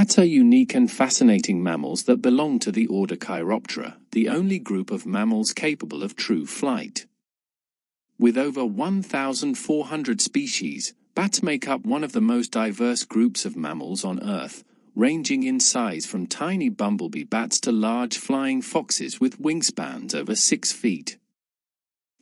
Bats are unique and fascinating mammals that belong to the order Chiroptera, the only group of mammals capable of true flight. With over 1,400 species, bats make up one of the most diverse groups of mammals on Earth, ranging in size from tiny bumblebee bats to large flying foxes with wingspans over 6 feet.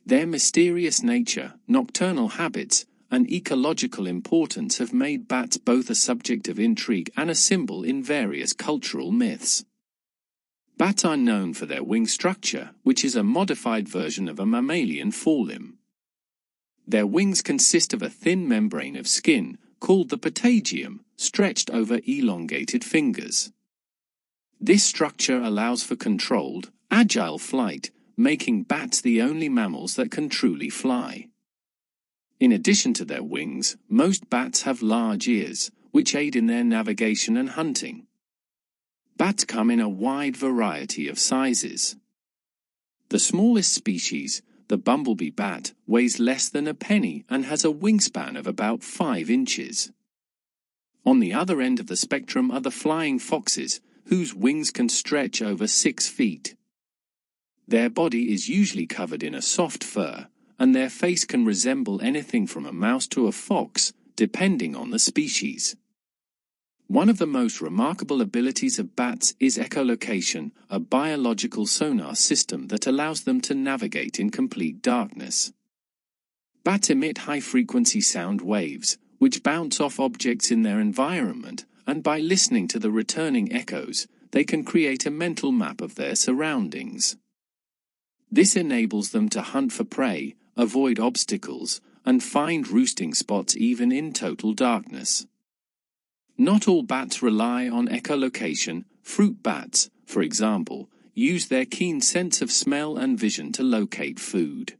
Their mysterious nature, nocturnal habits, and ecological importance have made bats both a subject of intrigue and a symbol in various cultural myths. Bats are known for their wing structure, which is a modified version of a mammalian forelimb. Their wings consist of a thin membrane of skin, called the patagium, stretched over elongated fingers. This structure allows for controlled, agile flight, making bats the only mammals that can truly fly. In addition to their wings, most bats have large ears, which aid in their navigation and hunting. Bats come in a wide variety of sizes. The smallest species, the bumblebee bat, weighs less than a penny and has a wingspan of about 5 inches. On the other end of the spectrum are the flying foxes, whose wings can stretch over 6 feet. Their body is usually covered in a soft fur, and their face can resemble anything from a mouse to a fox, depending on the species. One of the most remarkable abilities of bats is echolocation, a biological sonar system that allows them to navigate in complete darkness. Bats emit high-frequency sound waves, which bounce off objects in their environment, and by listening to the returning echoes, they can create a mental map of their surroundings. This enables them to hunt for prey, avoid obstacles, and find roosting spots even in total darkness. Not all bats rely on echolocation. Fruit bats, for example, use their keen sense of smell and vision to locate food.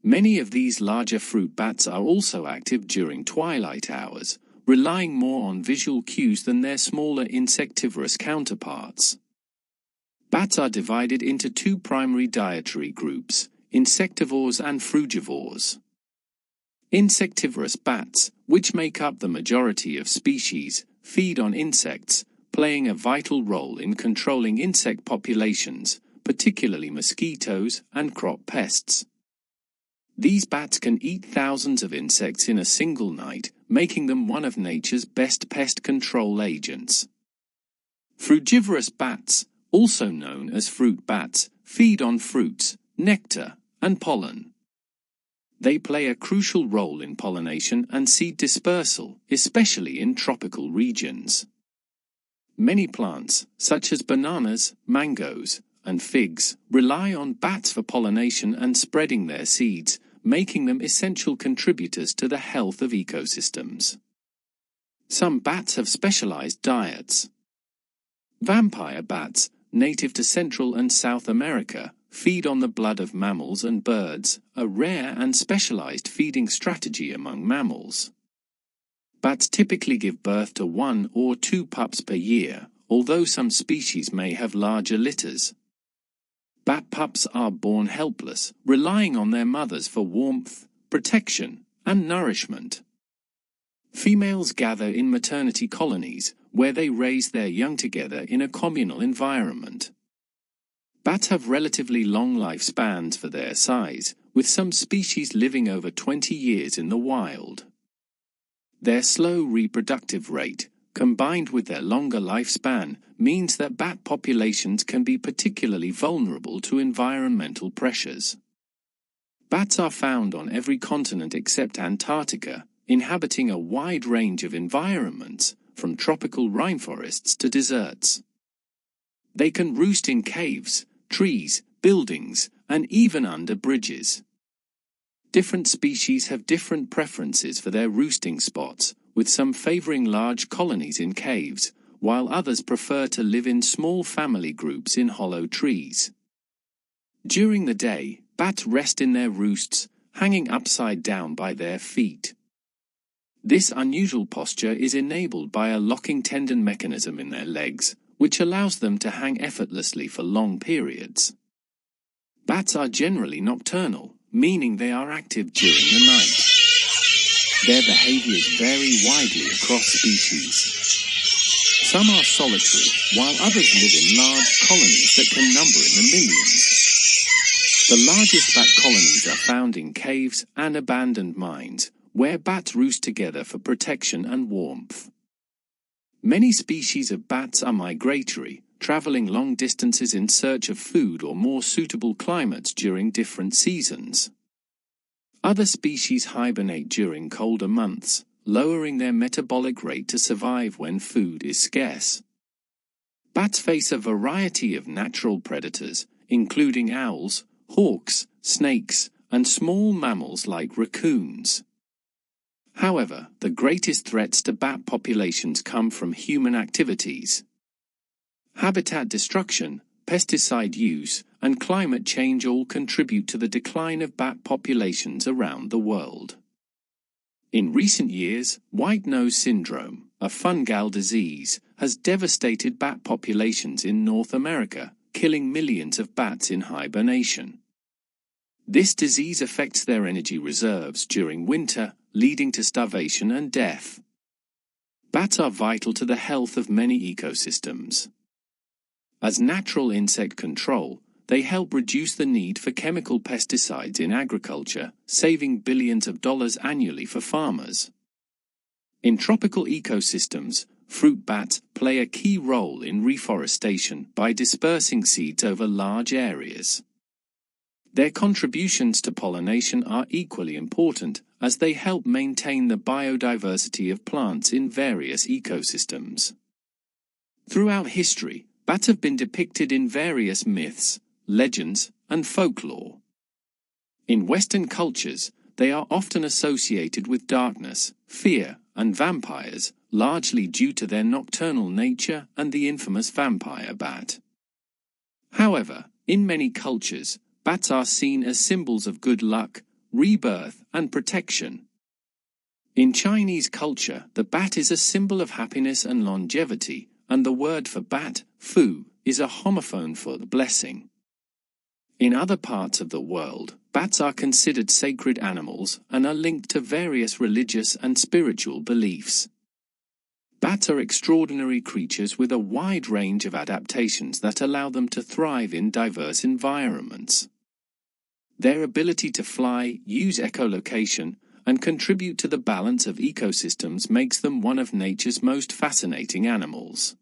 Many of these larger fruit bats are also active during twilight hours, relying more on visual cues than their smaller insectivorous counterparts. Bats are divided into 2 primary dietary groups, insectivores and frugivores. Insectivorous bats, which make up the majority of species, feed on insects, playing a vital role in controlling insect populations, particularly mosquitoes and crop pests. These bats can eat thousands of insects in a single night, making them one of nature's best pest control agents. Frugivorous bats, also known as fruit bats, feed on fruits, nectar, and pollen. They play a crucial role in pollination and seed dispersal, especially in tropical regions. Many plants, such as bananas, mangoes, and figs, rely on bats for pollination and spreading their seeds, making them essential contributors to the health of ecosystems. Some bats have specialized diets. Vampire bats, native to Central and South America, feed on the blood of mammals and birds, a rare and specialized feeding strategy among mammals. Bats typically give birth to 1 or 2 pups per year, although some species may have larger litters. Bat pups are born helpless, relying on their mothers for warmth, protection, and nourishment. Females gather in maternity colonies, where they raise their young together in a communal environment. Bats have relatively long lifespans for their size, with some species living over 20 years in the wild. Their slow reproductive rate, combined with their longer lifespan, means that bat populations can be particularly vulnerable to environmental pressures. Bats are found on every continent except Antarctica, inhabiting a wide range of environments, from tropical rainforests to deserts. They can roost in caves, trees, buildings, and even under bridges. Different species have different preferences for their roosting spots, with some favoring large colonies in caves, while others prefer to live in small family groups in hollow trees. During the day, bats rest in their roosts, hanging upside down by their feet. This unusual posture is enabled by a locking tendon mechanism in their legs, which allows them to hang effortlessly for long periods. Bats are generally nocturnal, meaning they are active during the night. Their behaviors vary widely across species. Some are solitary, while others live in large colonies that can number in the millions. The largest bat colonies are found in caves and abandoned mines, where bats roost together for protection and warmth. Many species of bats are migratory, traveling long distances in search of food or more suitable climates during different seasons. Other species hibernate during colder months, lowering their metabolic rate to survive when food is scarce. Bats face a variety of natural predators, including owls, hawks, snakes, and small mammals like raccoons. However, the greatest threats to bat populations come from human activities. Habitat destruction, pesticide use, and climate change all contribute to the decline of bat populations around the world. In recent years, white nose syndrome, a fungal disease, has devastated bat populations in North America, killing millions of bats in hibernation. This disease affects their energy reserves during winter, leading to starvation and death. Bats are vital to the health of many ecosystems. As natural insect control, they help reduce the need for chemical pesticides in agriculture, saving billions of dollars annually for farmers. In tropical ecosystems, fruit bats play a key role in reforestation by dispersing seeds over large areas. Their contributions to pollination are equally important, as they help maintain the biodiversity of plants in various ecosystems. Throughout history, bats have been depicted in various myths, legends, and folklore. In Western cultures, they are often associated with darkness, fear, and vampires, largely due to their nocturnal nature and the infamous vampire bat. However, in many cultures, bats are seen as symbols of good luck, rebirth, and protection. In Chinese culture, the bat is a symbol of happiness and longevity, and the word for bat, fu, is a homophone for the blessing. In other parts of the world, bats are considered sacred animals and are linked to various religious and spiritual beliefs. Bats are extraordinary creatures with a wide range of adaptations that allow them to thrive in diverse environments. Their ability to fly, use echolocation, and contribute to the balance of ecosystems makes them one of nature's most fascinating animals.